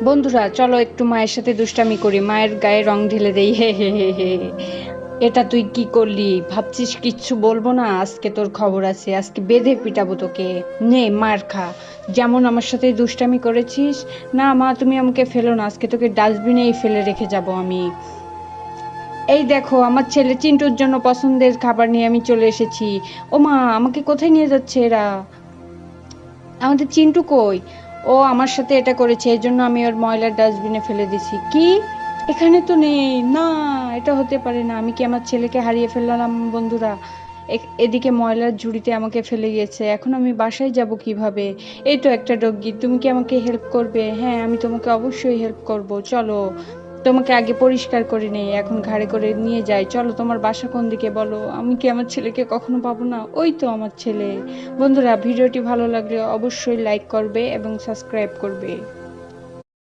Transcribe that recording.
বন্ধুরা চলো একটু মায়ের সাথে দুষ্টামি করি, মায়ের গায়ে রং ঢেলে দেই। হে হে হে হে। এটা তুই কি করলি? ভাবছিস কিচ্ছু বলবো না? আজকে তোর খবর আছে, আজকে বেঁধে পিটাবো তোকে। নে মার খা। যেমন আমার সাথে দুষ্টামি করেছিস। না মা, তুমি আমাকে ফেলো না, আজকে তোকে ডাস্টবিনেই ফেলে রেখে যাব আমি। এই দেখো আমার ছেলে চিন্টুর জন্য পছন্দের খাবার নিয়ে আমি চলে এসেছি। ও মা, আমাকে কোথায় নিয়ে যাচ্ছে এরা? আমাদের চিন্টু কই? ও আমার সাথে এটা করেছে, এজন্য আমি ওর ময়লার ডাস্টবিনে ফেলে দিছি। কি? এখানে তো নেই না। এটা হতে পারে না, আমি কি আমার ছেলেকে হারিয়ে ফেললাম বন্ধুরা? এদিকে ময়লার ঝুড়িতে আমাকে ফেলে গিয়েছে, এখন আমি বাসায় যাব কিভাবে? এই তো একটা ডগি, তুমি কি আমাকে হেল্প করবে? হ্যাঁ, আমি তোমাকে অবশ্যই হেল্প করব, চলো। তোমাকে আগে পরিষ্কার করে নেই, এখন ঘাড়ে করে নিয়ে যাই। চলো, তোমার বাসা কোন দিকে বলো? আমি কি আমার ছেলেকে কখনো পাবো না? ওই তো আমার ছেলে। বন্ধুরা, ভিডিওটি ভালো লাগলে অবশ্যই লাইক করবে এবং সাবস্ক্রাইব করবে।